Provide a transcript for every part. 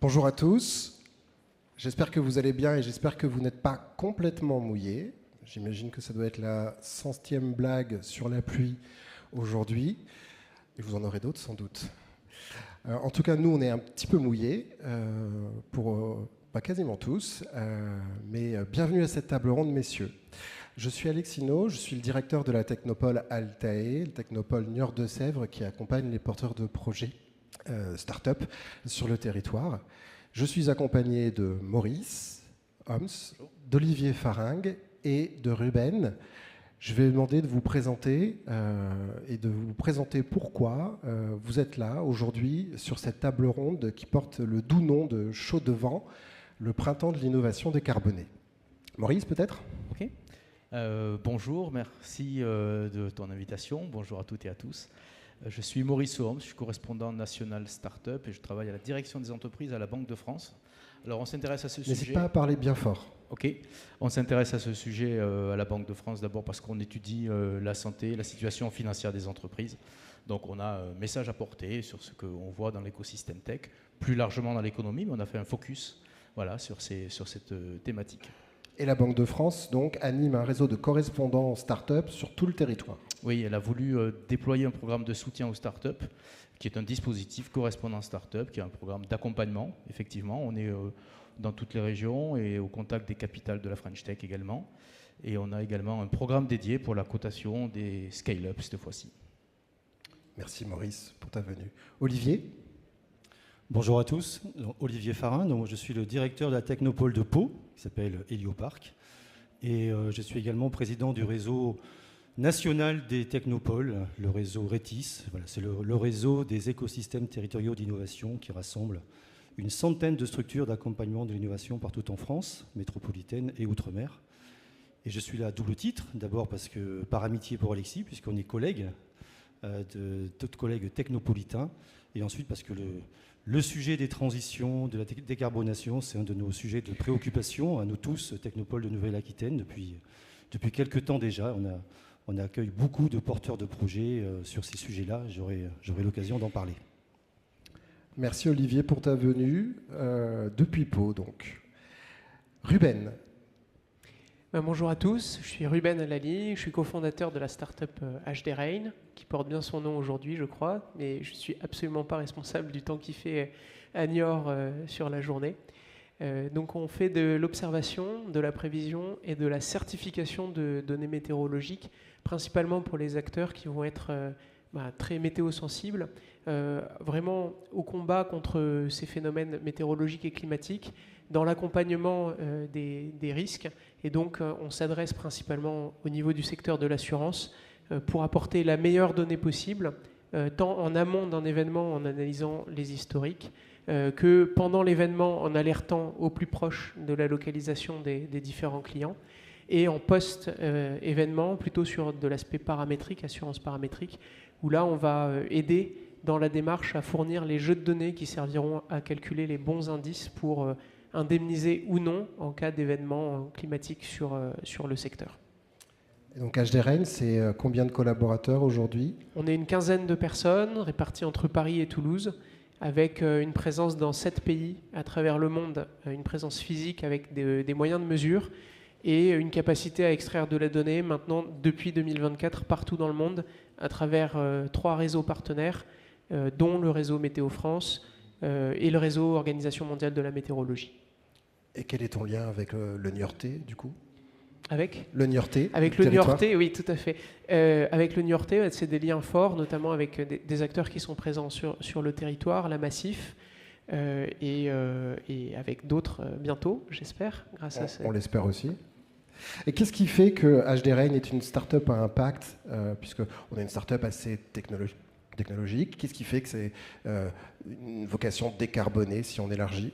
Bonjour à tous, j'espère que vous allez bien et j'espère que vous n'êtes pas complètement mouillés. J'imagine que ça doit être la 100e blague sur la pluie aujourd'hui, et vous en aurez d'autres sans doute. En tout cas, nous, on est un petit peu mouillés, pour pas quasiment tous, mais bienvenue à cette table ronde, messieurs. Je suis Alexis Hinault, je suis le directeur de la Technopole Altae, le Technopole Niort-de-Sèvres qui accompagne les porteurs de projets start-up sur le territoire. Je suis accompagné de Maurice Homs, d'Olivier Faringue et de Ruben. Je vais demander de vous présenter et de vous présenter pourquoi vous êtes là aujourd'hui sur cette table ronde qui porte le doux nom de Chaud de Vent, le printemps de l'innovation décarbonée. Maurice, peut-être ? Ok. Bonjour, merci de ton invitation. Bonjour à toutes et à tous. Je suis Maurice Homs, je suis correspondant national Startup et je travaille à la direction des entreprises à la Banque de France. Alors on s'intéresse à ce sujet. N'hésite pas à parler bien fort. Ok. On s'intéresse à ce sujet à la Banque de France d'abord parce qu'on étudie la santé, la situation financière des entreprises. Donc on a un message à porter sur ce qu'on voit dans l'écosystème tech, plus largement dans l'économie, mais on a fait un focus sur cette thématique. Et la Banque de France donc, anime un réseau de correspondants start-up sur tout le territoire. Oui, elle a voulu déployer un programme de soutien aux start-up, qui est un dispositif correspondant start-up, qui est un programme d'accompagnement, effectivement. On est dans toutes les régions et au contact des capitales de la French Tech également. Et on a également un programme dédié pour la cotation des scale-up cette fois-ci. Merci Maurice pour ta venue. Olivier ? Bonjour à tous, Olivier Farin, donc je suis le directeur de la Technopole de Pau, qui s'appelle Hélioparc, et je suis également président du réseau national des technopoles, le réseau RETIS. Voilà, c'est le réseau des écosystèmes territoriaux d'innovation qui rassemble une centaine de structures d'accompagnement de l'innovation partout en France, métropolitaine et outre-mer. Et je suis là à double titre, d'abord parce que par amitié pour Alexis, puisqu'on est collègues, d'autres collègues technopolitains, et ensuite parce que le sujet des transitions, de la décarbonation, c'est un de nos sujets de préoccupation à nous tous, Technopole de Nouvelle-Aquitaine. Depuis quelques temps déjà, on accueille beaucoup de porteurs de projets sur ces sujets-là. J'aurai l'occasion d'en parler. Merci Olivier pour ta venue, depuis Pau donc. Ruben. Bonjour à tous, je suis Ruben Alali, je suis cofondateur de la start-up HD Rain, qui porte bien son nom aujourd'hui je crois, mais je ne suis absolument pas responsable du temps qu'il fait à Niort sur la journée. Donc on fait de l'observation, de la prévision et de la certification de données météorologiques, principalement pour les acteurs qui vont être très météo-sensibles, vraiment au combat contre ces phénomènes météorologiques et climatiques, dans l'accompagnement des risques. Et donc, on s'adresse principalement au niveau du secteur de l'assurance pour apporter la meilleure donnée possible, tant en amont d'un événement en analysant les historiques, que pendant l'événement en alertant au plus proche de la localisation des différents clients, et en post-événement, plutôt sur de l'aspect paramétrique, assurance paramétrique, où là, on va aider dans la démarche à fournir les jeux de données qui serviront à calculer les bons indices pour indemniser ou non en cas d'événement climatique sur le secteur. Et donc HD Rain, c'est combien de collaborateurs aujourd'hui ? On est une quinzaine de personnes réparties entre Paris et Toulouse, avec une présence dans 7 pays à travers le monde, une présence physique avec des moyens de mesure et une capacité à extraire de la donnée maintenant depuis 2024 partout dans le monde à travers 3 réseaux partenaires, dont le réseau Météo France et le réseau Organisation mondiale de la météorologie. Et quel est ton lien avec le Niortais, du coup ? Avec le Niortais. Avec le Niortais, oui, tout à fait. Avec le Niortais, c'est des liens forts, notamment avec des acteurs qui sont présents sur le territoire, la Massif, et avec d'autres bientôt, j'espère, grâce à ça. On l'espère aussi. Et qu'est-ce qui fait que HD Rain est une start-up à impact, puisqu'on est une start-up assez technologique. Qu'est-ce qui fait que c'est une vocation décarbonée, si on élargit ?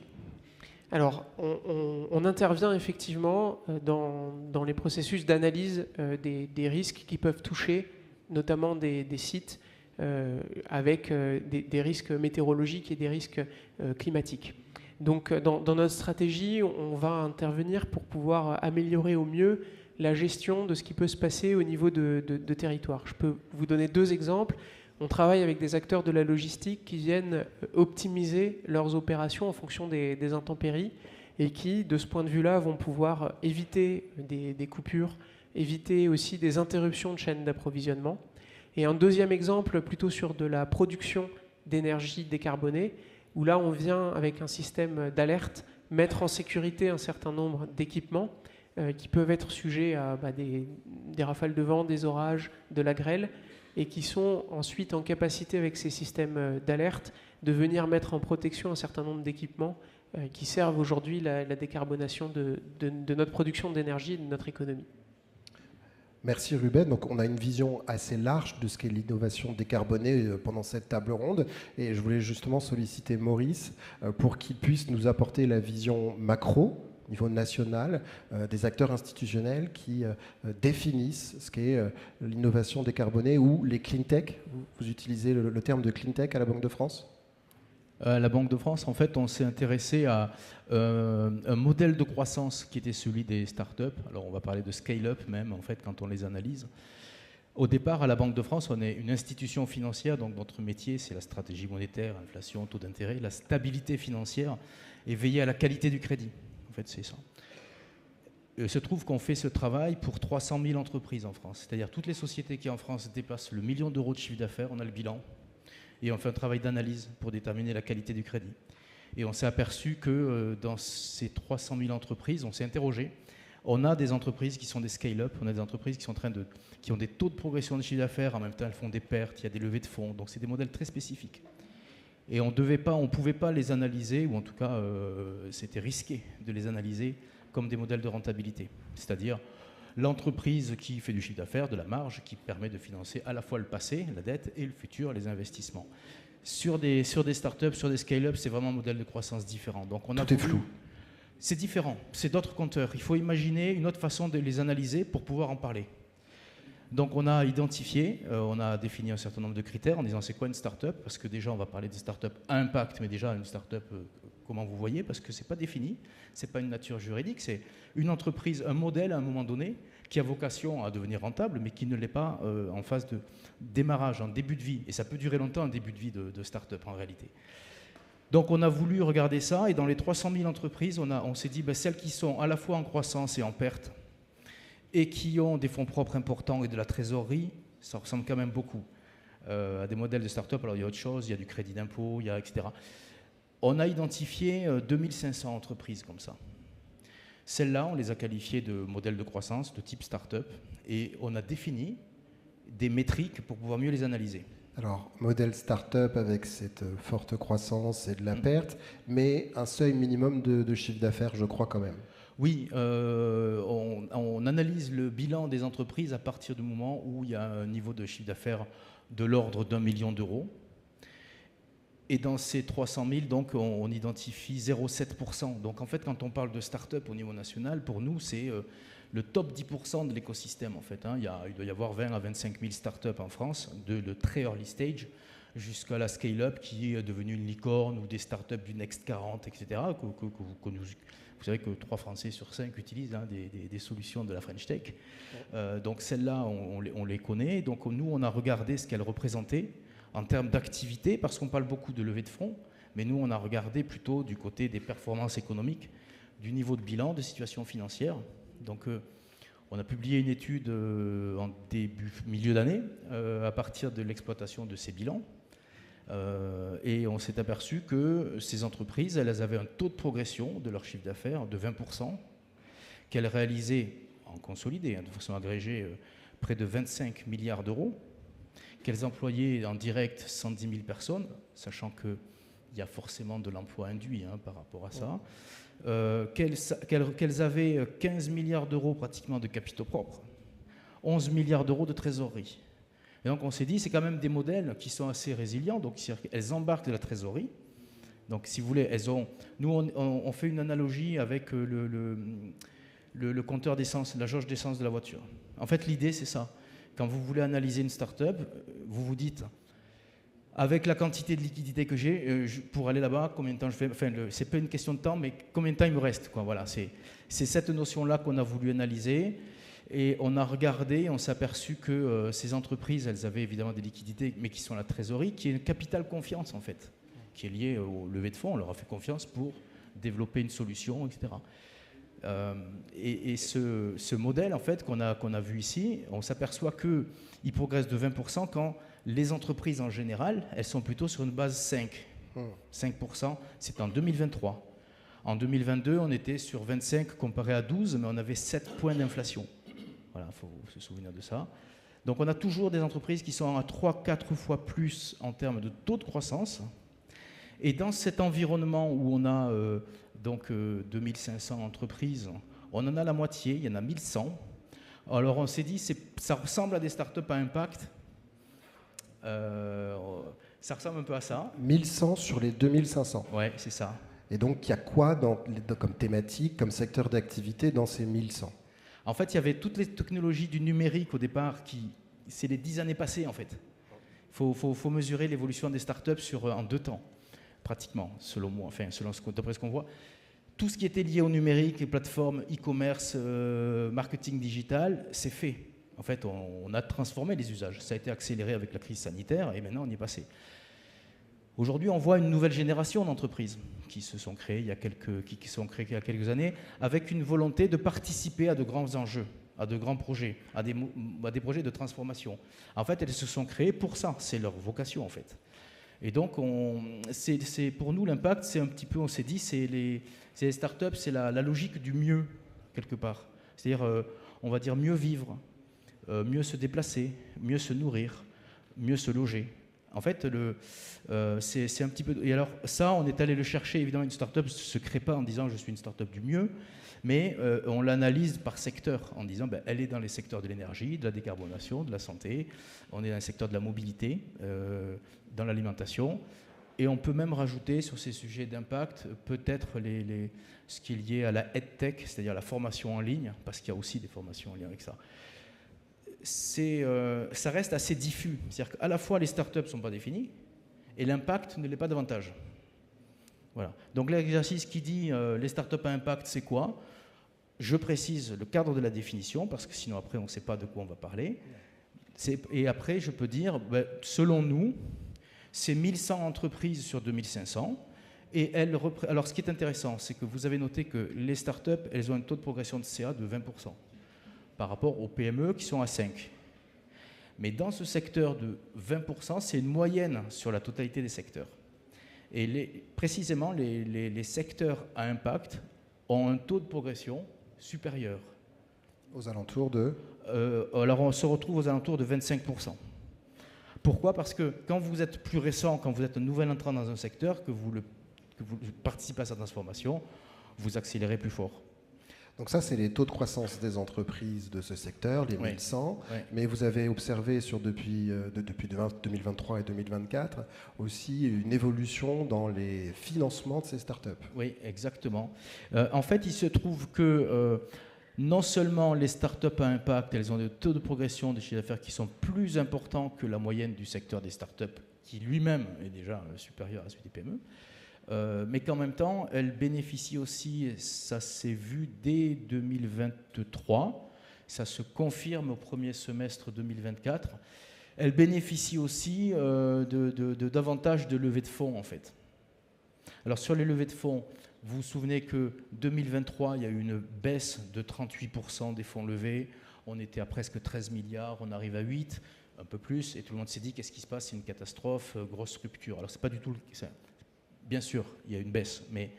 Alors, on intervient effectivement dans les processus d'analyse des risques qui peuvent toucher notamment des sites avec des risques météorologiques et des risques climatiques. Donc, dans notre stratégie, on va intervenir pour pouvoir améliorer au mieux la gestion de ce qui peut se passer au niveau de territoire. Je peux vous donner 2 exemples. on travaille avec des acteurs de la logistique qui viennent optimiser leurs opérations en fonction des intempéries et qui, de ce point de vue-là, vont pouvoir éviter des coupures, éviter aussi des interruptions de chaînes d'approvisionnement. Et un deuxième exemple, plutôt sur de la production d'énergie décarbonée, où là, on vient, avec un système d'alerte, mettre en sécurité un certain nombre d'équipements qui peuvent être sujets à des rafales de vent, des orages, de la grêle, et qui sont ensuite en capacité, avec ces systèmes d'alerte, de venir mettre en protection un certain nombre d'équipements qui servent aujourd'hui la décarbonation de notre production d'énergie et de notre économie. Merci Ruben. Donc on a une vision assez large de ce qu'est l'innovation décarbonée pendant cette table ronde. Et je voulais justement solliciter Maurice pour qu'il puisse nous apporter la vision macro, au niveau national, des acteurs institutionnels qui définissent ce qu'est l'innovation décarbonée ou les clean tech. Vous utilisez le terme de clean tech à la Banque de France ? À la Banque de France, en fait, on s'est intéressé à un modèle de croissance qui était celui des startups. Alors, on va parler de scale-up même, en fait, quand on les analyse. Au départ, à la Banque de France, on est une institution financière, donc notre métier, c'est la stratégie monétaire, inflation, taux d'intérêt, la stabilité financière et veiller à la qualité du crédit. En fait, c'est ça. Il se trouve qu'on fait ce travail pour 300 000 entreprises en France. C'est-à-dire toutes les sociétés qui, en France, dépassent le million d'euros de chiffre d'affaires, on a le bilan. Et on fait un travail d'analyse pour déterminer la qualité du crédit. Et on s'est aperçu que dans ces 300 000 entreprises, on s'est interrogé. On a des entreprises qui sont des scale-up, on a des entreprises qui ont des taux de progression de chiffre d'affaires, en même temps elles font des pertes, il y a des levées de fonds, donc c'est des modèles très spécifiques. Et on ne pouvait pas les analyser, ou en tout cas c'était risqué de les analyser comme des modèles de rentabilité. C'est-à-dire l'entreprise qui fait du chiffre d'affaires, de la marge, qui permet de financer à la fois le passé, la dette, et le futur, les investissements. Sur des startups, sur des scale-up, c'est vraiment un modèle de croissance différent. Donc Tout est flou. C'est différent, c'est d'autres compteurs. Il faut imaginer une autre façon de les analyser pour pouvoir en parler. Donc on a identifié, on a défini un certain nombre de critères en disant c'est quoi une start-up, parce que déjà on va parler des start-up à impact, mais déjà une start-up, comment vous voyez, parce que c'est pas défini, c'est pas une nature juridique, c'est une entreprise, un modèle à un moment donné qui a vocation à devenir rentable, mais qui ne l'est pas en phase de démarrage, en début de vie, et ça peut durer longtemps un début de vie de start-up en réalité. Donc on a voulu regarder ça, et dans les 300 000 entreprises, on s'est dit celles qui sont à la fois en croissance et en perte, et qui ont des fonds propres importants et de la trésorerie, ça ressemble quand même beaucoup à des modèles de start-up. Alors il y a autre chose, il y a du crédit d'impôt, il y a etc. On a identifié 2500 entreprises comme ça. Celles-là, on les a qualifiées de modèles de croissance, de type start-up, et on a défini des métriques pour pouvoir mieux les analyser. Alors, modèle start-up avec cette forte croissance et de la perte, mais un seuil minimum de chiffre d'affaires, je crois quand même. Oui, on analyse le bilan des entreprises à partir du moment où il y a un niveau de chiffre d'affaires de l'ordre d'1 million d'euros. Et dans ces 300 000, donc, on identifie 0,7%. Donc en fait, quand on parle de start-up au niveau national, pour nous, c'est le top 10% de l'écosystème. En fait, hein. Il doit y avoir 20 à 25 000 start-up en France, de très early stage jusqu'à la scale-up qui est devenue une licorne ou des start-up du Next 40, etc. Vous savez que 3 Français sur 5 utilisent des solutions de la French Tech. Donc celles-là, on les connaît. Donc nous, on a regardé ce qu'elles représentaient en termes d'activité, parce qu'on parle beaucoup de levée de fonds, mais nous, on a regardé plutôt du côté des performances économiques, du niveau de bilan, de situation financière. Donc on a publié une étude en milieu d'année à partir de l'exploitation de ces bilans. Et on s'est aperçu que ces entreprises, elles avaient un taux de progression de leur chiffre d'affaires de 20%, qu'elles réalisaient en consolidé, de façon agrégée, près de 25 milliards d'euros, qu'elles employaient en direct 110 000 personnes, sachant qu'il y a forcément de l'emploi induit par rapport à ça, qu'elles avaient 15 milliards d'euros pratiquement de capitaux propres, 11 milliards d'euros de trésorerie. Et donc on s'est dit, c'est quand même des modèles qui sont assez résilients, donc elles embarquent de la trésorerie. Donc si vous voulez, nous on fait une analogie avec le compteur d'essence, la jauge d'essence de la voiture. En fait l'idée c'est ça, quand vous voulez analyser une start-up, vous vous dites, avec la quantité de liquidité que j'ai, pour aller là-bas, combien de temps je fais, enfin c'est pas une question de temps, mais combien de temps il me reste, quoi. Voilà, c'est cette notion-là qu'on a voulu analyser. Et on a regardé, on s'est aperçu que ces entreprises, elles avaient évidemment des liquidités, mais qui sont la trésorerie, qui est une capital confiance en fait, qui est liée au levée de fonds. On leur a fait confiance pour développer une solution, etc. Et ce modèle en fait qu'on a vu ici, on s'aperçoit qu'il progresse de 20% quand les entreprises en général, elles sont plutôt sur une base 5. 5%, c'est en 2023. En 2022, on était sur 25 comparé à 12, mais on avait 7 points d'inflation. Voilà, il faut se souvenir de ça. Donc on a toujours des entreprises qui sont à 3-4 fois plus en termes de taux de croissance. Et dans cet environnement où on a 2500 entreprises, on en a la moitié, il y en a 1100. Alors on s'est dit, ça ressemble à des startups à impact. Ça ressemble un peu à ça. 1100 sur les 2500. Ouais, c'est ça. Et donc, il y a quoi comme thématique, comme secteur d'activité dans ces 1100 ? En fait, il y avait toutes les technologies du numérique au départ, c'est les 10 années passées en fait. Il faut mesurer l'évolution des startups en 2 temps, pratiquement, selon moi, enfin, d'après ce qu'on voit. Tout ce qui était lié au numérique, les plateformes e-commerce, marketing digital, c'est fait. En fait, on a transformé les usages. Ça a été accéléré avec la crise sanitaire et maintenant on y est passé. Aujourd'hui, on voit une nouvelle génération d'entreprises qui se sont créées il y a quelques années avec une volonté de participer à de grands enjeux, à de grands projets, à des projets de transformation. En fait, elles se sont créées pour ça, c'est leur vocation en fait. Et donc, pour nous, l'impact, c'est un petit peu, on s'est dit, c'est les startups, c'est la logique du mieux, quelque part. C'est-à-dire, on va dire mieux vivre, mieux se déplacer, mieux se nourrir, mieux se loger. En fait, c'est un petit peu... Et alors, ça, on est allé le chercher. Évidemment, une start-up ne se crée pas en disant « je suis une start-up du mieux », mais on l'analyse par secteur, en disant elle est dans les secteurs de l'énergie, de la décarbonation, de la santé, on est dans les secteurs de la mobilité, dans l'alimentation, et on peut même rajouter sur ces sujets d'impact peut-être ce qui est lié à la EdTech, c'est-à-dire la formation en ligne, parce qu'il y a aussi des formations en lien avec ça. Ça reste assez diffus. C'est-à-dire qu'à la fois les startups ne sont pas définies et l'impact ne l'est pas davantage. Voilà. Donc l'exercice qui dit les startups à impact, c'est quoi ? Je précise le cadre de la définition parce que sinon après on ne sait pas de quoi on va parler. Et après je peux dire, selon nous, c'est 1100 entreprises sur 2500. Et alors ce qui est intéressant, c'est que vous avez noté que les startups, elles ont un taux de progression de CA de 20%. Par rapport aux PME qui sont à 5. Mais dans ce secteur de 20%, c'est une moyenne sur la totalité des secteurs. Et précisément, les secteurs à impact ont un taux de progression supérieur. Aux alentours de alors on se retrouve aux alentours de 25%. Pourquoi ? Parce que quand vous êtes plus récent, quand vous êtes un nouvel entrant dans un secteur, que vous participez à sa transformation, vous accélérez plus fort. Donc ça, c'est les taux de croissance des entreprises de ce secteur, les 1100. Oui. Mais vous avez observé depuis 2023 et 2024 aussi une évolution dans les financements de ces startups. Oui, exactement. En fait, il se trouve que non seulement les startups à impact, elles ont des taux de progression des chiffres d'affaires qui sont plus importants que la moyenne du secteur des startups, qui lui-même est déjà supérieur à celui des PME. Mais qu'en même temps, elle bénéficie aussi, ça s'est vu dès 2023, ça se confirme au premier semestre 2024, elle bénéficie aussi davantage de levées de fonds en fait. Alors sur les levées de fonds, vous vous souvenez que 2023, il y a eu une baisse de 38% des fonds levés, on était à presque 13 milliards, on arrive à 8, un peu plus, et tout le monde s'est dit qu'est-ce qui se passe, c'est une catastrophe, grosse rupture. Alors c'est pas du tout... Bien sûr, il y a une baisse, mais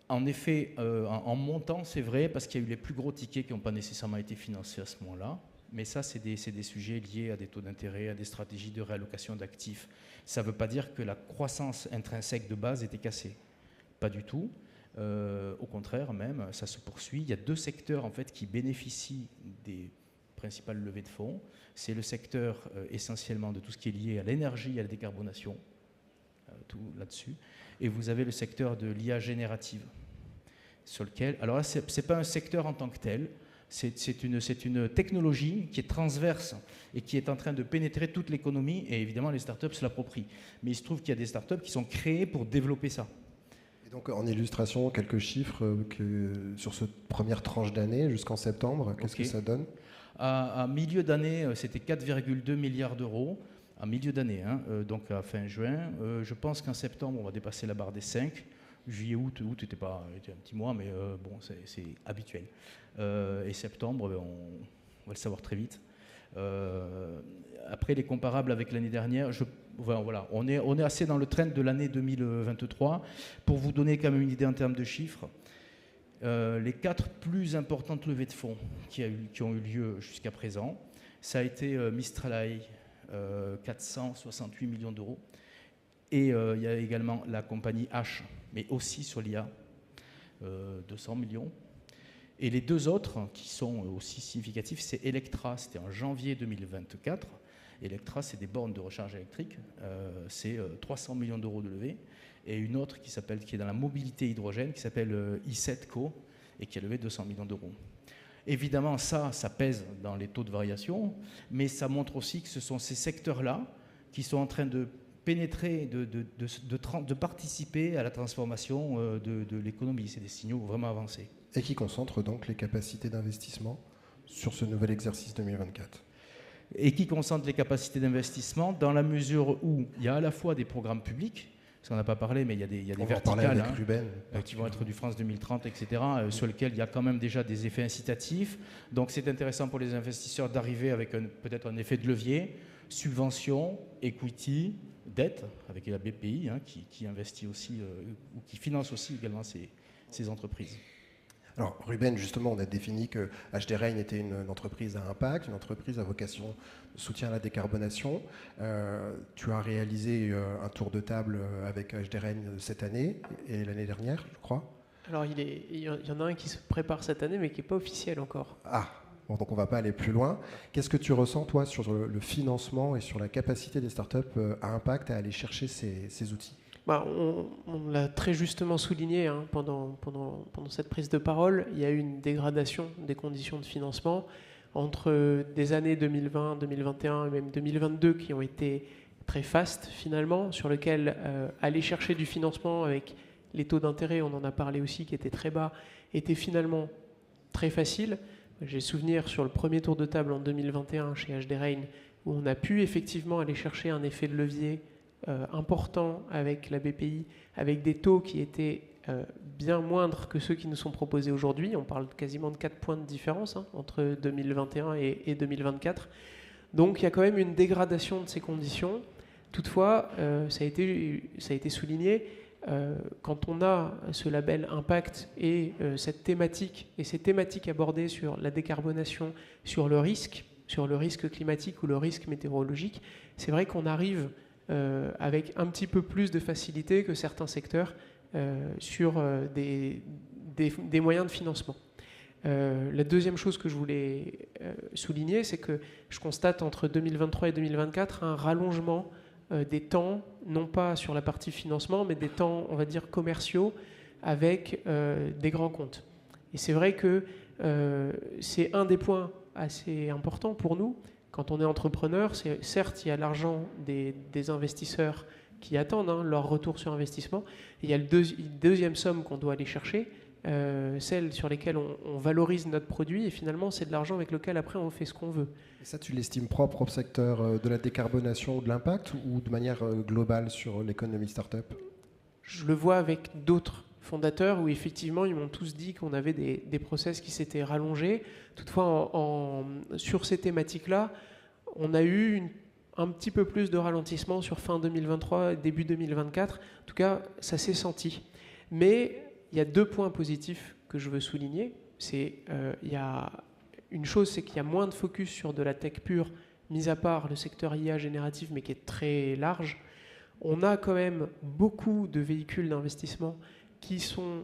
en effet, en montant, c'est vrai, parce qu'il y a eu les plus gros tickets qui n'ont pas nécessairement été financés à ce moment-là, mais ça, c'est des sujets liés à des taux d'intérêt, à des stratégies de réallocation d'actifs. Ça ne veut pas dire que la croissance intrinsèque de base était cassée. Pas du tout. Au contraire, même, ça se poursuit. Il y a 2 secteurs, en fait, qui bénéficient des principales levées de fonds. C'est le secteur, essentiellement, de tout ce qui est lié à l'énergie et à la décarbonation, tout là-dessus. Et vous avez le secteur de l'IA générative, sur lequel... Alors là, ce n'est pas un secteur en tant que tel, c'est une technologie qui est transverse et qui est en train de pénétrer toute l'économie, et évidemment, les startups se l'approprient. Mais il se trouve qu'il y a des startups qui sont créées pour développer ça. Et donc en illustration, quelques chiffres sur cette première tranche d'année jusqu'en septembre, qu'est-ce que ça donne? À milieu d'année, c'était 4,2 milliards d'euros. À milieu d'année, donc à fin juin. Je pense qu'en septembre, on va dépasser la barre des 5. Juillet, août était un petit mois, mais bon, c'est habituel. Et septembre, on va le savoir très vite. Après, les comparables avec l'année dernière, voilà, on est assez dans le trend de l'année 2023. Pour vous donner quand même une idée en termes de chiffres, les 4 plus importantes levées de fonds qui ont eu lieu jusqu'à présent, ça a été Mistral, 468 millions d'euros. Et il y a également la compagnie H, mais aussi sur l'IA, 200 millions. Et les 2 autres qui sont aussi significatifs, c'est Electra, c'était en janvier 2024. Electra, c'est des bornes de recharge électrique, c'est 300 millions d'euros de levée. Et une autre qui est dans la mobilité hydrogène, qui s'appelle i7Co, et qui a levé 200 millions d'euros. Évidemment, ça pèse dans les taux de variation, mais ça montre aussi que ce sont ces secteurs-là qui sont en train de pénétrer, de participer à la transformation de l'économie. C'est des signaux vraiment avancés. Et qui concentrent donc les capacités d'investissement sur ce nouvel exercice 2024. Et qui concentrent les capacités d'investissement dans la mesure où il y a à la fois des programmes publics, parce qu'on n'a pas parlé, mais il y a des verticales qui vont être du France 2030, etc., sur lesquelles il y a quand même déjà des effets incitatifs. Donc c'est intéressant pour les investisseurs d'arriver avec peut-être un effet de levier, subvention, equity, dette, avec la BPI qui investit aussi, ou qui finance aussi également ces entreprises. Alors Ruben, justement, on a défini que HD Rain était une entreprise à impact, une entreprise à vocation de soutien à la décarbonation. Tu as réalisé un tour de table avec HD Rain cette année et l'année dernière, je crois. Alors il y en a un qui se prépare cette année, mais qui n'est pas officiel encore. Ah, bon, donc on ne va pas aller plus loin. Qu'est-ce que tu ressens, toi, sur le financement et sur la capacité des startups à impact à aller chercher ces outils? On l'a très justement souligné pendant cette prise de parole. Il y a eu une dégradation des conditions de financement entre des années 2020, 2021 et même 2022 qui ont été très fastes finalement, sur lesquelles aller chercher du financement avec les taux d'intérêt, on en a parlé aussi, qui étaient très bas, était finalement très facile. J'ai souvenir sur le premier tour de table en 2021 chez HD Rain où on a pu effectivement aller chercher un effet de levier important avec la BPI, avec des taux qui étaient bien moindres que ceux qui nous sont proposés aujourd'hui. On parle quasiment de 4 points de différence entre 2021 et 2024. Donc il y a quand même une dégradation de ces conditions. Toutefois, ça a été souligné, quand on a ce label Impact et cette thématique, et ces thématiques abordées sur la décarbonation, sur le risque climatique ou le risque météorologique, c'est vrai qu'on arrive avec un petit peu plus de facilité que certains secteurs sur des moyens de financement. La deuxième chose que je voulais souligner, c'est que je constate entre 2023 et 2024 un rallongement des temps, non pas sur la partie financement, mais des temps, on va dire, commerciaux avec des grands comptes. Et c'est vrai que c'est un des points assez importants pour nous. Quand on est entrepreneur, certes, il y a l'argent des investisseurs qui attendent leur retour sur investissement. Et il y a une deuxième somme qu'on doit aller chercher, celle sur lesquelles on valorise notre produit. Et finalement, c'est de l'argent avec lequel, après, on fait ce qu'on veut. Et ça, tu l'estimes propre au secteur de la décarbonation ou de l'impact ou de manière globale sur l'économie start-up? Je le vois avec d'autres fondateurs où effectivement ils m'ont tous dit qu'on avait des process qui s'étaient rallongés. Toutefois, sur ces thématiques-là, on a eu un petit peu plus de ralentissement sur fin 2023 et début 2024. En tout cas, ça s'est senti. Mais il y a 2 points positifs que je veux souligner. Il y a une chose, c'est qu'il y a moins de focus sur de la tech pure, mis à part le secteur IA génératif, mais qui est très large. On a quand même beaucoup de véhicules d'investissement qui sont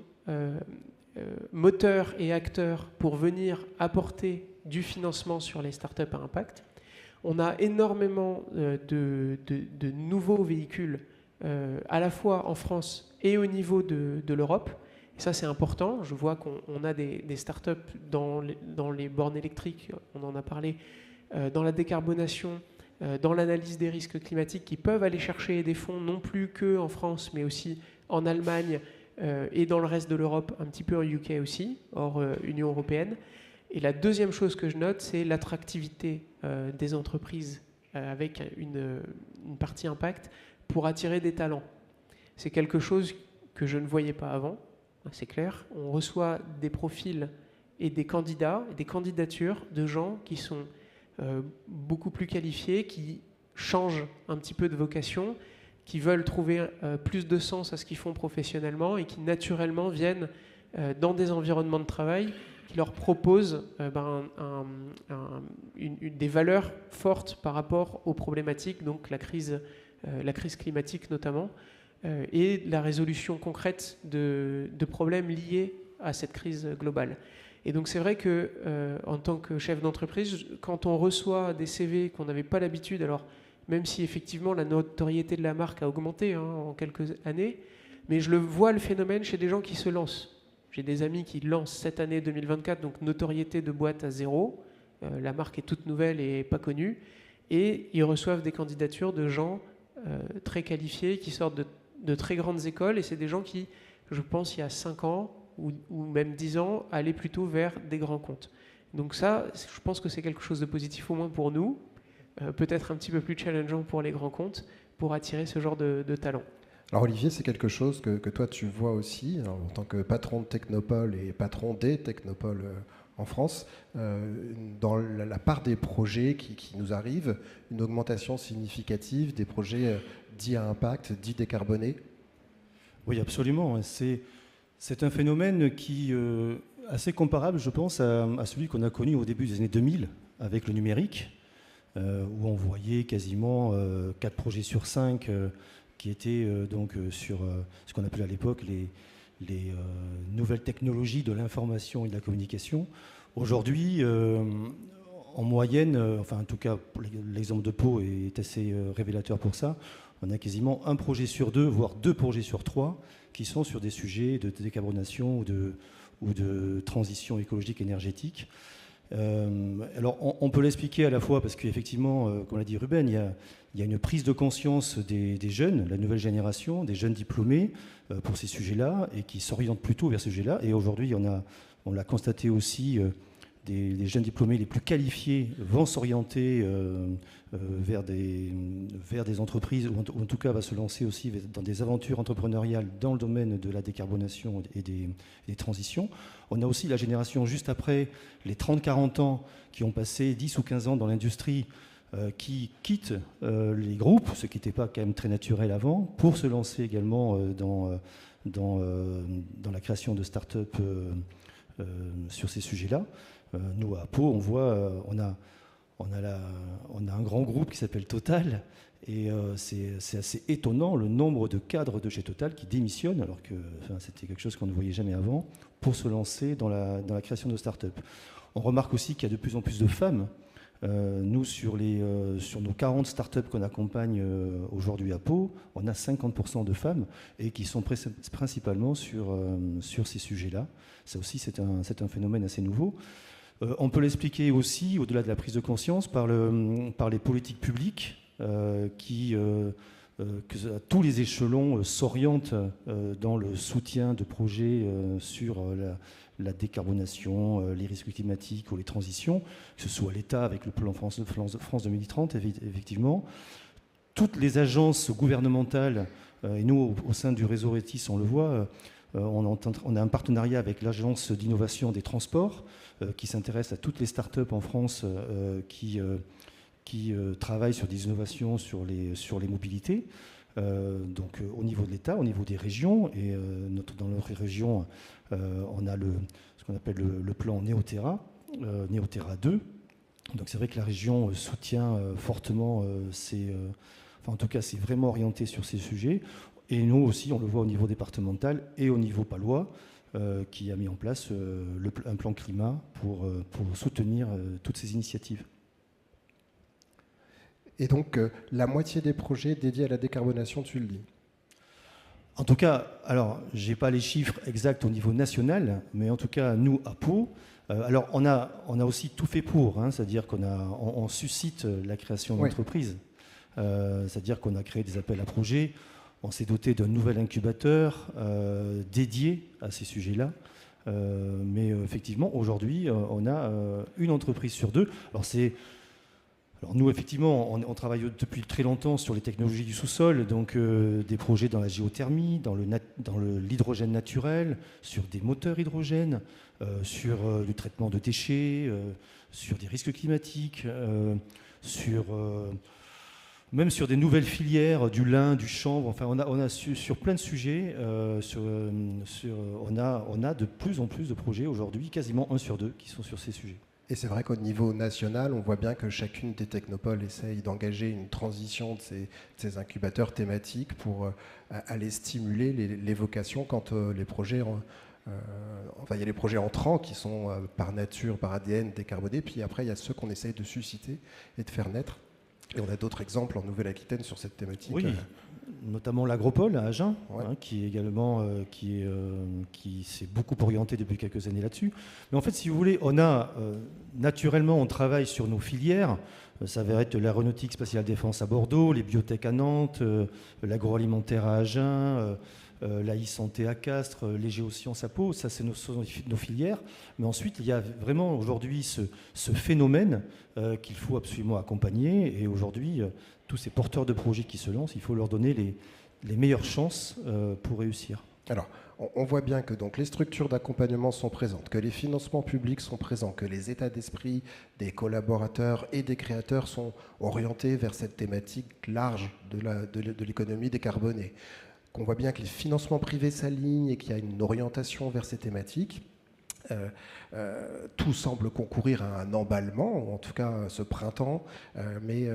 moteurs et acteurs pour venir apporter du financement sur les startups à impact. On a énormément de nouveaux véhicules à la fois en France et au niveau de l'Europe. Et ça, c'est important. Je vois qu'on a des startups dans les bornes électriques, on en a parlé, dans la décarbonation, dans l'analyse des risques climatiques qui peuvent aller chercher des fonds non plus qu'en France, mais aussi en Allemagne, et dans le reste de l'Europe, un petit peu en UK aussi, hors Union européenne. Et la deuxième chose que je note, c'est l'attractivité des entreprises avec une partie impact pour attirer des talents. C'est quelque chose que je ne voyais pas avant, c'est clair. On reçoit des profils et des candidats, des candidatures de gens qui sont beaucoup plus qualifiés, qui changent un petit peu de vocation, qui veulent trouver plus de sens à ce qu'ils font professionnellement et qui naturellement viennent dans des environnements de travail qui leur proposent des valeurs fortes par rapport aux problématiques, donc la crise climatique notamment, et la résolution concrète de problèmes liés à cette crise globale. Et donc c'est vrai que en tant que chef d'entreprise, quand on reçoit des CV qu'on n'avait pas l'habitude, alors même si effectivement la notoriété de la marque a augmenté en quelques années, mais je vois le phénomène chez des gens qui se lancent. J'ai des amis qui lancent cette année 2024, donc notoriété de boîte à 0, la marque est toute nouvelle et pas connue, et ils reçoivent des candidatures de gens très qualifiés qui sortent de très grandes écoles, et c'est des gens qui, je pense, il y a 5 ans ou même 10 ans, allaient plutôt vers des grands comptes. Donc ça, je pense que c'est quelque chose de positif au moins pour nous, peut-être un petit peu plus challengeant pour les grands comptes, pour attirer ce genre de talent. Alors Olivier, c'est quelque chose que toi tu vois aussi, en tant que patron de Technopole et patron des Technopoles en France, dans la part des projets qui nous arrivent, une augmentation significative des projets dits à impact, dits décarbonés. Oui, absolument. C'est un phénomène qui assez comparable, je pense, à celui qu'on a connu au début des années 2000 avec le numérique, où on voyait quasiment 4 projets sur 5 qui étaient donc sur ce qu'on appelait à l'époque les nouvelles technologies de l'information et de la communication. Aujourd'hui, en moyenne, enfin en tout cas l'exemple de Pau est assez révélateur pour ça, on a quasiment un projet sur 2, voire 2 projets sur 3 qui sont sur des sujets de décarbonation ou de transition écologique énergétique. Alors on peut l'expliquer à la fois parce qu'effectivement, comme l'a dit Ruben, il y a une prise de conscience des jeunes, la nouvelle génération, des jeunes diplômés pour ces sujets-là et qui s'orientent plutôt vers ces sujets-là. Et aujourd'hui, on l'a constaté aussi, les jeunes diplômés les plus qualifiés vont s'orienter vers des entreprises, ou en tout cas va se lancer aussi dans des aventures entrepreneuriales dans le domaine de la décarbonation et des transitions. On a aussi la génération juste après, les 30-40 ans, qui ont passé 10 ou 15 ans dans l'industrie, qui quittent les groupes, ce qui n'était pas quand même très naturel avant, pour se lancer également dans la création de start-up sur ces sujets-là. Nous, à Pau, on voit, on a un grand groupe qui s'appelle Total, et c'est assez étonnant le nombre de cadres de chez Total qui démissionnent, alors que c'était quelque chose qu'on ne voyait jamais avant, pour se lancer dans la création de start-up. On remarque aussi qu'il y a de plus en plus de femmes. Nous, sur nos 40 start-up qu'on accompagne aujourd'hui à Pau, on a 50% de femmes et qui sont principalement sur ces sujets-là. Ça aussi, c'est un phénomène assez nouveau. On peut l'expliquer aussi, au-delà de la prise de conscience, par les politiques publiques qui, à tous les échelons, s'orientent dans le soutien de projets sur la décarbonation, les risques climatiques ou les transitions, que ce soit l'État avec le plan France 2030, effectivement. Toutes les agences gouvernementales, et nous, au sein du réseau RETIS, on le voit, on a un partenariat avec l'Agence d'innovation des transports qui s'intéresse à toutes les startups en France qui travaillent sur des innovations sur les mobilités. Donc au niveau de l'État, au niveau des régions, et dans notre région, on a ce qu'on appelle le plan Néoterra 2. Donc c'est vrai que la région soutient fortement en tout cas c'est vraiment orienté sur ces sujets. Et nous aussi, on le voit au niveau départemental et au niveau palois, qui a mis en place un plan climat pour soutenir toutes ces initiatives. Et donc, la moitié des projets dédiés à la décarbonation, tu le dis. En tout cas, alors, je n'ai pas les chiffres exacts au niveau national, mais en tout cas, nous, à Pau, alors on a aussi tout fait pour, c'est-à-dire qu'on suscite la création d'entreprises, c'est-à-dire qu'on a créé des appels à projets, on s'est doté d'un nouvel incubateur dédié à ces sujets-là. Mais effectivement, aujourd'hui, on a une entreprise sur deux. Alors nous, effectivement, on travaille depuis très longtemps sur les technologies du sous-sol, donc des projets dans la géothermie, dans l'hydrogène naturel, sur des moteurs hydrogène, sur le traitement de déchets, sur des risques climatiques, même sur des nouvelles filières, du lin, du chanvre. Enfin, on a sur plein de sujets, on a de plus en plus de projets aujourd'hui, quasiment 1 sur 2 qui sont sur ces sujets. Et c'est vrai qu'au niveau national, on voit bien que chacune des technopoles essaye d'engager une transition de ces incubateurs thématiques pour aller stimuler les vocations quand les projets... il y a les projets entrants qui sont par nature, par ADN décarbonés, puis après il y a ceux qu'on essaye de susciter et de faire naître. Et on a d'autres exemples en Nouvelle-Aquitaine sur cette thématique. Oui, notamment l'Agropole à Agen, ouais. Qui est également qui s'est beaucoup orienté depuis quelques années là-dessus. Mais en fait, si vous voulez, on a naturellement, on travaille sur nos filières. Ça va être l'aéronautique spatiale défense à Bordeaux, les biotech à Nantes, l'agroalimentaire à Agen, la e-santé à Castres, les géosciences à Pau. Ça, c'est nos filières. Mais ensuite, il y a vraiment aujourd'hui ce phénomène qu'il faut absolument accompagner. Et aujourd'hui, tous ces porteurs de projets qui se lancent, il faut leur donner les meilleures chances pour réussir. Alors, on voit bien que donc, les structures d'accompagnement sont présentes, que les financements publics sont présents, que les états d'esprit des collaborateurs et des créateurs sont orientés vers cette thématique large de l'économie décarbonée, qu'on voit bien que les financements privés s'alignent et qu'il y a une orientation vers ces thématiques. Tout semble concourir à un emballement, en tout cas ce printemps, mais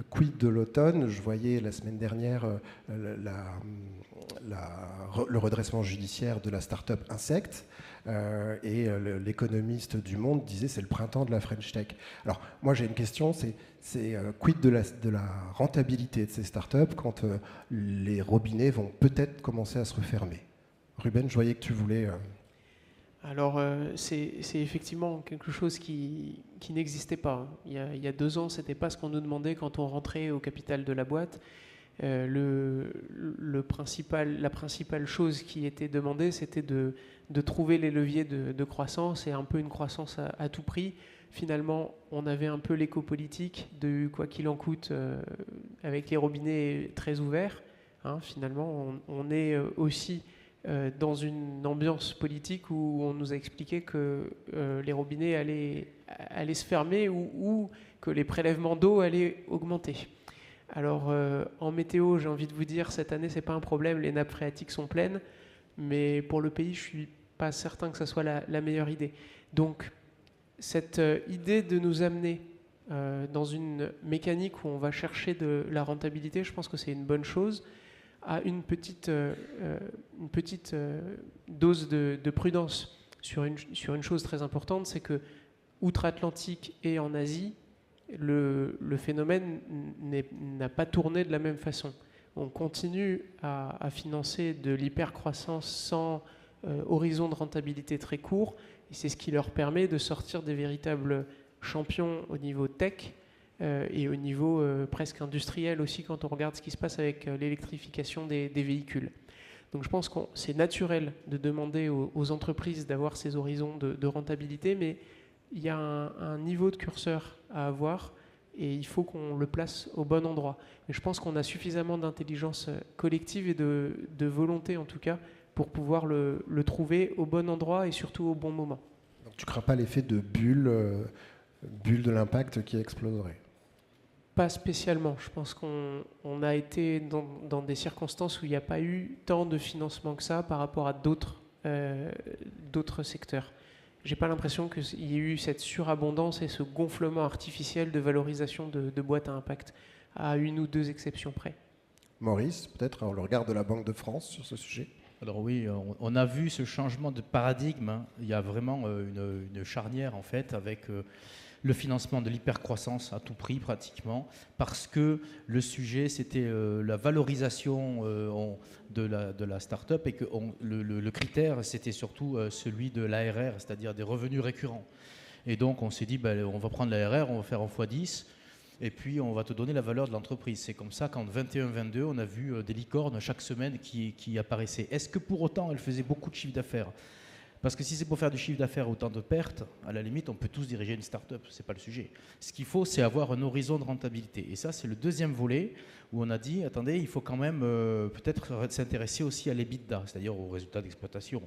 quid de l'automne? Je voyais la semaine dernière le redressement judiciaire de la start-up Insect, et l'économiste du Monde disait c'est le printemps de la French Tech. Alors moi j'ai une question, c'est quid de la rentabilité de ces start-up quand les robinets vont peut-être commencer à se refermer? Ruben, je voyais que tu voulais... Alors, c'est effectivement quelque chose qui n'existait pas. Il y a 2 ans, ce n'était pas ce qu'on nous demandait quand on rentrait au capital de la boîte. La principale chose qui était demandée, c'était de trouver les leviers de croissance, et un peu une croissance à tout prix. Finalement, on avait un peu l'éco-politique de quoi qu'il en coûte, avec les robinets très ouverts. Finalement, on est aussi... dans une ambiance politique où on nous a expliqué que les robinets allaient se fermer ou que les prélèvements d'eau allaient augmenter. Alors en météo, j'ai envie de vous dire, cette année c'est pas un problème, les nappes phréatiques sont pleines, mais pour le pays, je suis pas certain que ça soit la meilleure idée. Donc cette idée de nous amener dans une mécanique où on va chercher de la rentabilité, je pense que c'est une bonne chose, à une petite dose de prudence sur une chose très importante, c'est que outre-Atlantique et en Asie, le phénomène n'a pas tourné de la même façon. On continue à financer de l'hypercroissance sans horizon de rentabilité très court, et c'est ce qui leur permet de sortir des véritables champions au niveau tech, et au niveau presque industriel aussi, quand on regarde ce qui se passe avec l'électrification des véhicules. Donc je pense que c'est naturel de demander aux entreprises d'avoir ces horizons de rentabilité, mais il y a un niveau de curseur à avoir, et il faut qu'on le place au bon endroit. Mais je pense qu'on a suffisamment d'intelligence collective et de volonté, en tout cas, pour pouvoir le trouver au bon endroit et surtout au bon moment. Donc tu ne crains pas l'effet de bulle de l'impact qui exploserait? Pas spécialement. Je pense qu'on a été dans des circonstances où il n'y a pas eu tant de financement que ça par rapport à d'autres secteurs. Je n'ai pas l'impression qu'il y ait eu cette surabondance et ce gonflement artificiel de valorisation de boîtes à impact, à 1 ou 2 exceptions près. Maurice, peut-être le regard de la Banque de France sur ce sujet? Alors oui, on a vu ce changement de paradigme. Il y a vraiment une charnière en fait avec le financement de l'hypercroissance à tout prix pratiquement, parce que le sujet c'était la valorisation de la start-up, et que le critère c'était surtout celui de l'ARR, c'est-à-dire des revenus récurrents. Et donc on s'est dit on va prendre l'ARR, on va faire en x10, et puis on va te donner la valeur de l'entreprise. C'est comme ça qu'en 21-22, on a vu des licornes chaque semaine qui apparaissaient. Est-ce que pour autant elles faisaient beaucoup de chiffre d'affaires ? Parce que si c'est pour faire du chiffre d'affaires autant de pertes, à la limite, on peut tous diriger une start-up, ce n'est pas le sujet. Ce qu'il faut, c'est avoir un horizon de rentabilité. Et ça, c'est le deuxième volet où on a dit, attendez, il faut quand même peut-être s'intéresser aussi à l'EBITDA, c'est-à-dire aux résultats d'exploitation.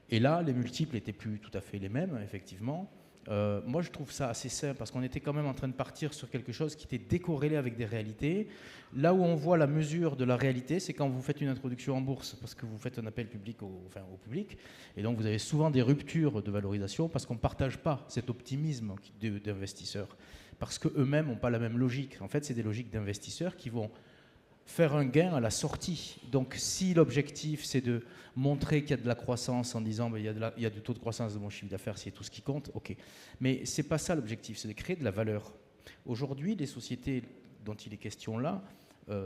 Et là, les multiples n'étaient plus tout à fait les mêmes, effectivement. Moi, je trouve ça assez simple parce qu'on était quand même en train de partir sur quelque chose qui était décorrélé avec des réalités. Là où on voit la mesure de la réalité, c'est quand vous faites une introduction en bourse, parce que vous faites un appel public au public, et donc vous avez souvent des ruptures de valorisation parce qu'on ne partage pas cet optimisme d'investisseurs, parce qu'eux-mêmes n'ont pas la même logique. En fait, c'est des logiques d'investisseurs qui vont faire un gain à la sortie. Donc si l'objectif c'est de montrer qu'il y a de la croissance en disant il y a du taux de croissance de mon chiffre d'affaires, c'est tout ce qui compte, ok. Mais c'est pas ça l'objectif, c'est de créer de la valeur. Aujourd'hui, les sociétés dont il est question là,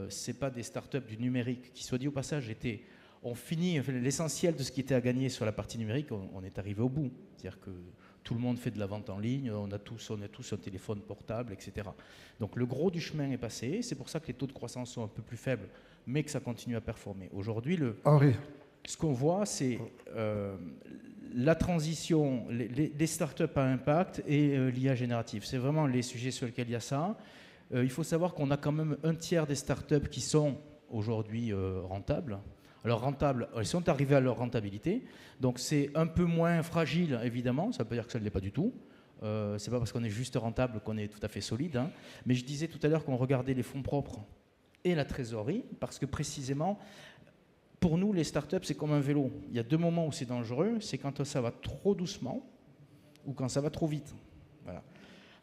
c'est pas des startups du numérique qui, soit dit au passage, on finit l'essentiel de ce qui était à gagner sur la partie numérique, on est arrivé au bout. C'est-à-dire que tout le monde fait de la vente en ligne, on a tous un téléphone portable, etc. Donc le gros du chemin est passé, c'est pour ça que les taux de croissance sont un peu plus faibles, mais que ça continue à performer. Aujourd'hui, ce qu'on voit, c'est la transition, les startups à impact et l'IA générative. C'est vraiment les sujets sur lesquels il y a ça. Il faut savoir qu'on a quand même un tiers des startups qui sont aujourd'hui rentables. Alors rentables, elles sont arrivées à leur rentabilité, donc c'est un peu moins fragile évidemment, ça ne veut pas dire que ça ne l'est pas du tout, c'est pas parce qu'on est juste rentable qu'on est tout à fait solide, hein. Mais je disais tout à l'heure qu'on regardait les fonds propres et la trésorerie, parce que précisément, pour nous les startups c'est comme un vélo, il y a deux moments où c'est dangereux, c'est quand ça va trop doucement ou quand ça va trop vite. Voilà.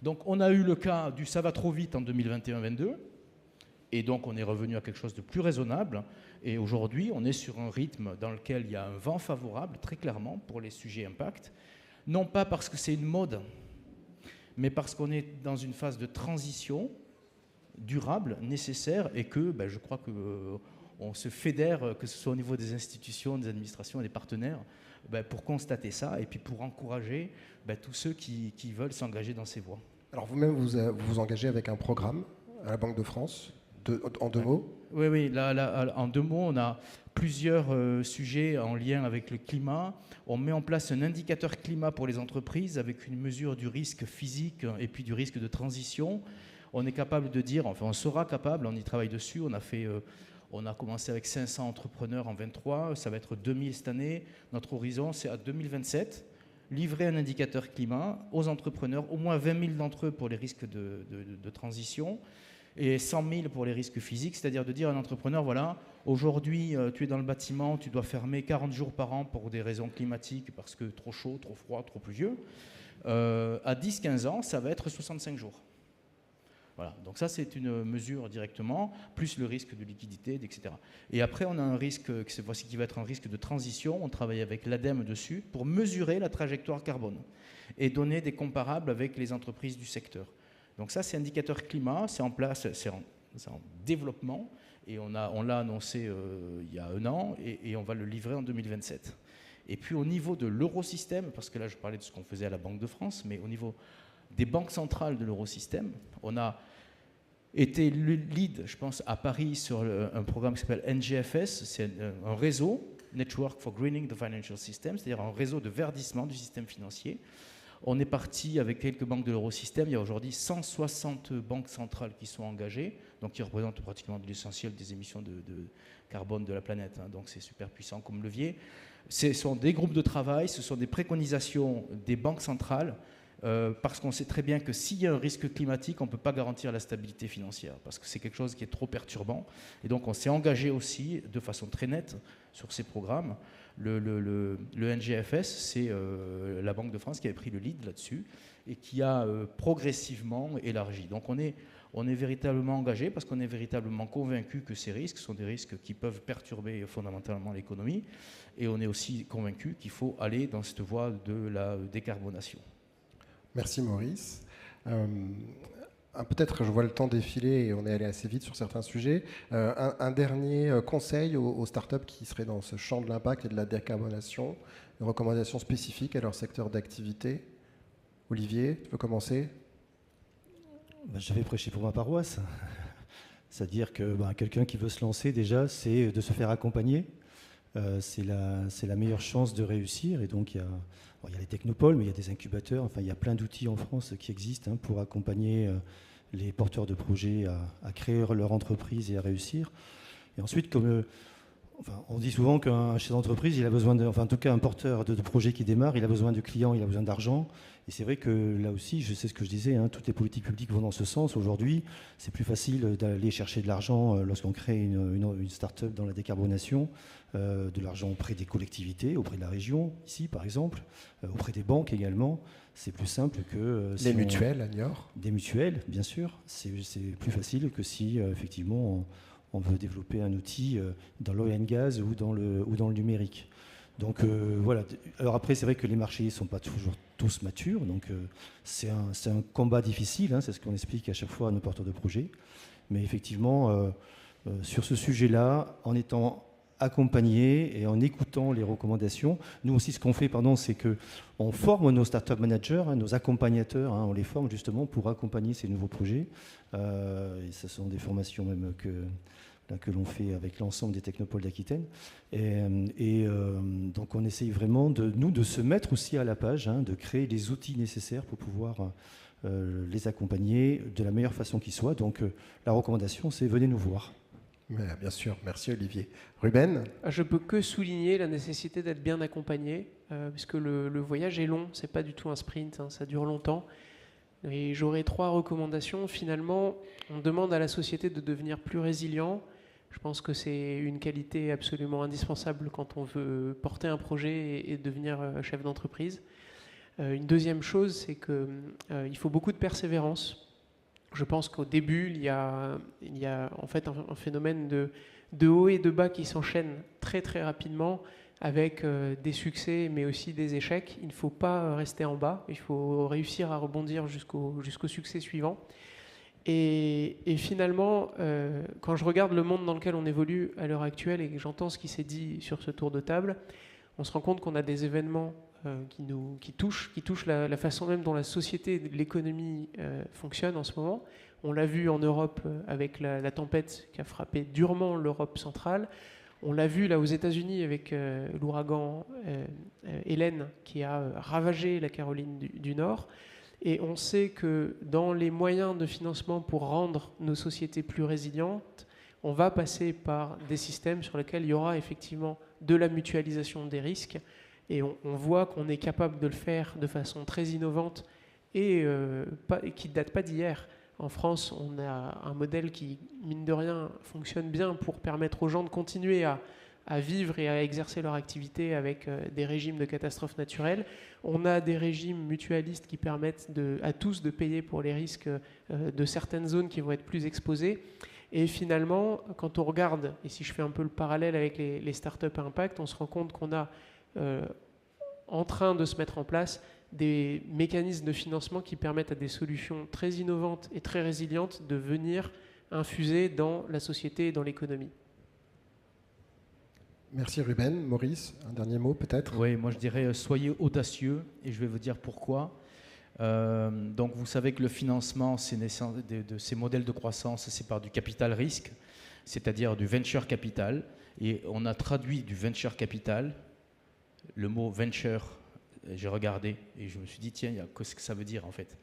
Donc on a eu le cas du ça va trop vite en 2021-22, et donc on est revenu à quelque chose de plus raisonnable. Et aujourd'hui, on est sur un rythme dans lequel il y a un vent favorable, très clairement, pour les sujets impact. Non pas parce que c'est une mode, mais parce qu'on est dans une phase de transition durable, nécessaire, et que je crois qu'on se fédère, que ce soit au niveau des institutions, des administrations et des partenaires, pour constater ça et puis pour encourager tous ceux qui veulent s'engager dans ces voies. Alors vous-même, vous vous engagez avec un programme à la Banque de France. En deux mots ? Oui, là, en deux mots, on a plusieurs sujets en lien avec le climat. On met en place un indicateur climat pour les entreprises avec une mesure du risque physique et puis du risque de transition. On est capable de dire, enfin on sera capable, on y travaille dessus, on a commencé avec 500 entrepreneurs en 23, ça va être 2000 cette année. Notre horizon, c'est à 2027, livrer un indicateur climat aux entrepreneurs, au moins 20 000 d'entre eux pour les risques de transition, et 100 000 pour les risques physiques, c'est-à-dire de dire à un entrepreneur, voilà, aujourd'hui tu es dans le bâtiment, tu dois fermer 40 jours par an pour des raisons climatiques, parce que trop chaud, trop froid, trop pluvieux. À 10-15 ans, ça va être 65 jours. Voilà, donc ça c'est une mesure directement, plus le risque de liquidité, etc. Et après on a un risque, cette fois-ci qui va être un risque de transition, on travaille avec l'ADEME dessus, pour mesurer la trajectoire carbone et donner des comparables avec les entreprises du secteur. Donc ça, c'est indicateur climat, c'est en place, c'est en développement, et on l'a annoncé il y a un an, et on va le livrer en 2027. Et puis au niveau de l'eurosystème, parce que là je parlais de ce qu'on faisait à la Banque de France, mais au niveau des banques centrales de l'eurosystème, on a été le lead, je pense, à Paris sur un programme qui s'appelle NGFS, c'est un réseau, Network for Greening the Financial System, c'est-à-dire un réseau de verdissement du système financier. On est parti avec quelques banques de l'eurosystème. Il y a aujourd'hui 160 banques centrales qui sont engagées, donc qui représentent pratiquement l'essentiel des émissions de carbone de la planète. Donc c'est super puissant comme levier. Ce sont des groupes de travail, ce sont des préconisations des banques centrales, parce qu'on sait très bien que s'il y a un risque climatique, on ne peut pas garantir la stabilité financière, parce que c'est quelque chose qui est trop perturbant. Et donc on s'est engagé aussi de façon très nette sur ces programmes. Le NGFS, c'est la Banque de France qui avait pris le lead là-dessus et qui a progressivement élargi. Donc on est véritablement engagé parce qu'on est véritablement convaincu que ces risques sont des risques qui peuvent perturber fondamentalement l'économie, et on est aussi convaincu qu'il faut aller dans cette voie de la décarbonation. Merci Maurice. Peut-être, je vois le temps défiler et on est allé assez vite sur certains sujets. Un dernier conseil aux startups qui seraient dans ce champ de l'impact et de la décarbonation, une recommandation spécifique à leur secteur d'activité. Olivier, tu peux commencer ? Je vais prêcher pour ma paroisse. C'est-à-dire que quelqu'un qui veut se lancer, déjà, c'est de se faire accompagner. C'est la meilleure chance de réussir. Et donc, il y a les technopoles, mais il y a des incubateurs. Enfin, il y a plein d'outils en France qui existent pour accompagner les porteurs de projets à créer leur entreprise et à réussir. Et ensuite, on dit souvent qu'un chef d'entreprise, il a besoin en tout cas un porteur de projet qui démarre, il a besoin de clients, il a besoin d'argent. Et c'est vrai que là aussi, je sais ce que je disais, toutes les politiques publiques vont dans ce sens. Aujourd'hui, c'est plus facile d'aller chercher de l'argent lorsqu'on crée une start-up dans la décarbonation, de l'argent auprès des collectivités, auprès de la région, ici par exemple, auprès des banques également. C'est plus simple que... Les mutuelles à Niort. Des mutuelles, bien sûr. C'est plus facile que si, effectivement, on veut développer un outil dans l'oil and gas ou dans le numérique. Donc voilà. Alors après, c'est vrai que les marchés ne sont pas toujours tous matures, donc c'est un combat difficile, c'est ce qu'on explique à chaque fois à nos porteurs de projets. Mais effectivement, sur ce sujet-là, en étant accompagné et en écoutant les recommandations, nous aussi ce qu'on fait, c'est qu'on forme nos startup managers, nos accompagnateurs, on les forme justement pour accompagner ces nouveaux projets. Et ce sont des formations même que l'on fait avec l'ensemble des technopoles d'Aquitaine. Et donc on essaye vraiment de se mettre aussi à la page, de créer les outils nécessaires pour pouvoir les accompagner de la meilleure façon qui soit. Donc la recommandation, c'est venez nous voir. Mais, bien sûr, merci Olivier. Ruben ? Je peux que souligner la nécessité d'être bien accompagné, puisque le voyage est long, c'est pas du tout un sprint, ça dure longtemps. Et j'aurais 3 recommandations. Finalement, on demande à la société de devenir plus résilient. Je pense que c'est une qualité absolument indispensable quand on veut porter un projet et devenir chef d'entreprise. Une deuxième chose, c'est qu'il faut beaucoup de persévérance. Je pense qu'au début, il y a en fait un phénomène de haut et de bas qui s'enchaînent très très rapidement avec des succès mais aussi des échecs. Il ne faut pas rester en bas, il faut réussir à rebondir jusqu'au succès suivant. Et finalement, quand je regarde le monde dans lequel on évolue à l'heure actuelle et que j'entends ce qui s'est dit sur ce tour de table, on se rend compte qu'on a des événements qui touchent la façon même dont la société, l'économie fonctionne en ce moment. On l'a vu en Europe avec la tempête qui a frappé durement l'Europe centrale. On l'a vu là aux États-Unis avec l'ouragan Hélène qui a ravagé la Caroline du Nord. Et on sait que dans les moyens de financement pour rendre nos sociétés plus résilientes, on va passer par des systèmes sur lesquels il y aura effectivement de la mutualisation des risques. Et on voit qu'on est capable de le faire de façon très innovante et qui ne date pas d'hier. En France, on a un modèle qui, mine de rien, fonctionne bien pour permettre aux gens de continuer à vivre et à exercer leur activité avec des régimes de catastrophes naturelles. On a des régimes mutualistes qui permettent à tous de payer pour les risques de certaines zones qui vont être plus exposées. Et finalement, quand on regarde, et si je fais un peu le parallèle avec les startups à impact, on se rend compte qu'on a en train de se mettre en place des mécanismes de financement qui permettent à des solutions très innovantes et très résilientes de venir infuser dans la société et dans l'économie. Merci Ruben. Maurice, un dernier mot peut-être ? Oui, moi je dirais soyez audacieux et je vais vous dire pourquoi. Donc vous savez que le financement de ces modèles de croissance, c'est par du capital risque, c'est-à-dire du venture capital. Et on a traduit du venture capital, le mot venture, j'ai regardé et je me suis dit, tiens, qu'est-ce que ça veut dire en fait ?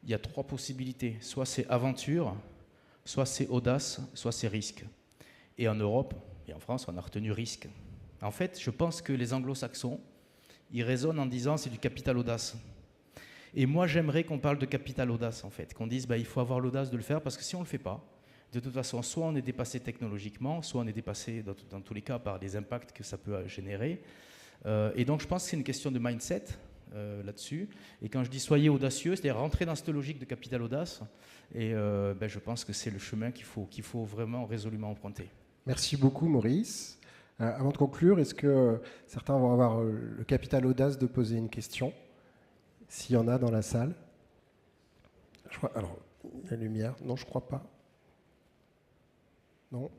Il y a 3 possibilités, soit c'est aventure, soit c'est audace, soit c'est risque. Et en Europe et en France, on a retenu risque. En fait, je pense que les anglo-saxons, ils raisonnent en disant c'est du capital audace. Et moi, j'aimerais qu'on parle de capital audace en fait, qu'on dise il faut avoir l'audace de le faire parce que si on ne le fait pas, de toute façon, soit on est dépassé technologiquement, soit on est dépassé dans tous les cas par les impacts que ça peut générer. Et donc je pense que c'est une question de mindset là-dessus. Et quand je dis soyez audacieux, c'est-à-dire rentrer dans cette logique de capital audace. Et je pense que c'est le chemin qu'il faut vraiment résolument emprunter. Merci beaucoup Maurice. Avant de conclure, est-ce que certains vont avoir le capital audace de poser une question ? S'il y en a dans la salle. Alors, la lumière, non, je ne crois pas. Non.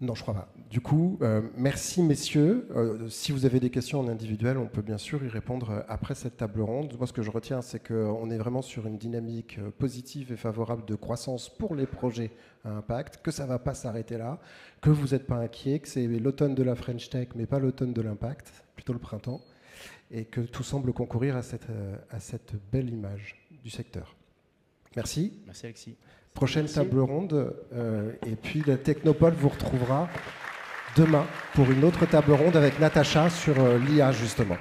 Non, je crois pas. Du coup, merci messieurs. Si vous avez des questions en individuel, on peut bien sûr y répondre après cette table ronde. Moi, ce que je retiens, c'est qu'on est vraiment sur une dynamique positive et favorable de croissance pour les projets à impact, que ça ne va pas s'arrêter là, que vous n'êtes pas inquiets, que c'est l'automne de la French Tech, mais pas l'automne de l'impact, plutôt le printemps, et que tout semble concourir à cette belle image du secteur. Merci. Merci Alexis. Prochaine table ronde, et puis la Technopole vous retrouvera demain pour une autre table ronde avec Natacha sur l'IA justement.